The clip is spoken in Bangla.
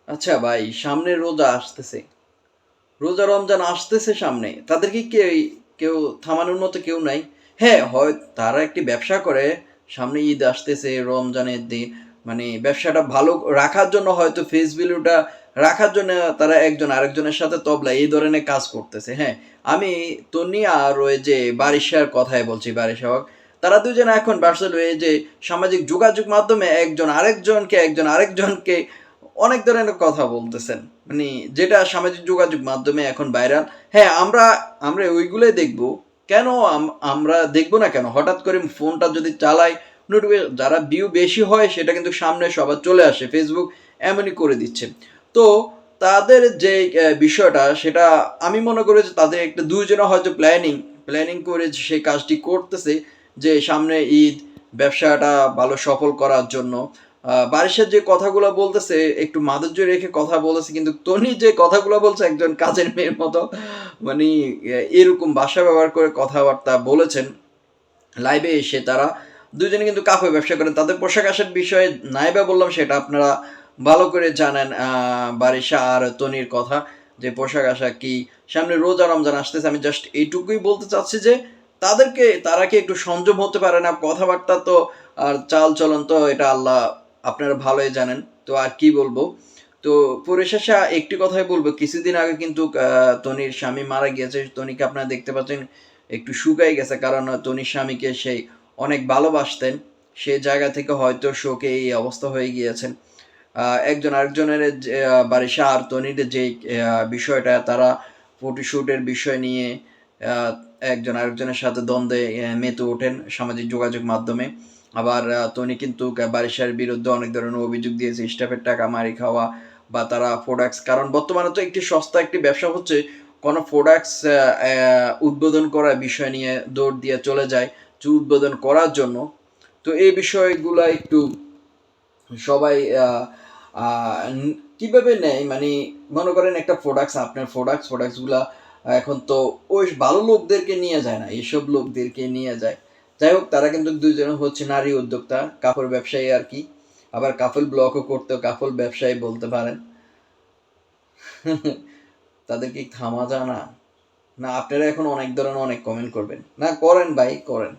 আচ্ছা ভাই, সামনে রোজা আসতেছে, রোজা রমজান আসতেছে সামনে, তাদেরকে কেউ থামানোর মতো কেউ নাই। হ্যাঁ, হয় তারা একটি ব্যবসা করে, সামনে ঈদ আসতেছে, রমজানের দিন, মানে ব্যবসাটা ভালো রাখার জন্য হয়তো ফেস ভ্যালুটা রাখার জন্য তারা একজন আরেকজনের সাথে তবলা এই ধরনের কাজ করতেছে। হ্যাঁ, আমি তন্নি আর ওই যে বারিশার কথাই বলছি, বারিশা হক, তারা দুজনে এখন ভার্চুয়াল এই যে সামাজিক যোগাযোগ মাধ্যমে একজন আরেকজনকে অনেক ধরনের কথা বলতেছেন, মানে যেটা সামাজিক যোগাযোগ মাধ্যমে এখন ভাইরাল। হ্যাঁ, আমরা আমরা ওইগুলোই দেখবো। কেন আমরা দেখবো না কেন? হঠাৎ করে ফোনটা যদি চালাই, নোটিফিকেশন যারা ভিউ বেশি হয় সেটা কিন্তু সামনে সবার চলে আসে, ফেসবুক এমনই করে দিচ্ছে। তো তাদের যে বিষয়টা, সেটা আমি মনে করি যে তাদের একটা দুইজনে হয়তো প্ল্যানিং করে সেই কাজটি করতেছে, যে সামনে ঈদ, ব্যবসাটা ভালো সফল করার জন্য। বারিশের যে কথাগুলো বলতেছে একটু মাধুর্য রেখে কথা বলেছে, কিন্তু তনি যে কথাগুলো বলছে একজন কাজের মেয়ের মতো, মানে এরকম ভাষা ব্যবহার করে কথাবার্তা বলেছেন লাইভে এসে। তারা দুজনে কিন্তু কাপড় ব্যবসা করেন, তাদের পোশাক আশাক বিষয়ে নাইবা বললাম সেটা আপনারা ভালো করে জানেন। বারিশা আর তনির কথা, যে পোশাক আশাক কি, সামনে রোজা রমজান আসতেছে, আমি জাস্ট এইটুকুই বলতে চাচ্ছি যে তারা কি একটু সংযম হতে পারে না? কথাবার্তা তো আর চাল চলন তো এটা আল্লাহ আপনারা ভালোই জানেন। তো আর কি বলবো। তো পরিশেষে একটি কথাই বলবো, কিছুদিন আগে কিন্তু তনির স্বামী মারা গিয়েছে। তনিকে আপনারা দেখতে পাচ্ছেন একটু শুকাই গেছে, কারণ তনির স্বামীকে সেই অনেক ভালোবাসতেন। সেই জায়গা থেকে হয়তো শোকে এই অবস্থা হয়ে গিয়েছেন। একজন আরেকজনের বারিশা আর তনির যে বিষয়টা, তারা ফটোশুটের বিষয় নিয়ে আহ, একজন আরেকজনের সাথে দ্বন্দ্বে মেতে ওঠেন সামাজিক যোগাযোগ মাধ্যমে। আবার তনি কিন্তু বারিশার বিরুদ্ধে অনেক ধরনের অভিযোগ দিয়েছে, স্টাফের টাকা মারি খাওয়া, বা তারা প্রোডাক্টস, কারণ বর্তমানে তো একটি সস্তা একটি ব্যবসা হচ্ছে, কোনো প্রোডাক্টস উদ্বোধন করার বিষয় নিয়ে দৌড় দিয়ে চলে যায় যে উদ্বোধন করার জন্য। তো এই বিষয়গুলো একটু সবাই কিভাবে নেয়, মানে মনে করেন একটা প্রোডাক্টস, আপনার প্রোডাক্টসগুলা এখন তো ওই ভালো লোকদেরকে নিয়ে যায় না, এইসব লোকদেরকে নিয়ে যায়। যাই হোক, তারা কিন্তু দুইজন হচ্ছে নারী উদ্যোক্তা, কাপড় ব্যবসায়ী আর কি। আবার কাপল ব্লগও করতেও কাপল ব্যবসায়ী বলতে পারেন। তাদের কি থামা যায় না? না আপনারা এখন অনেক ধরনের অনেক কমেন্ট করবেন? না করেন ভাই, করেন।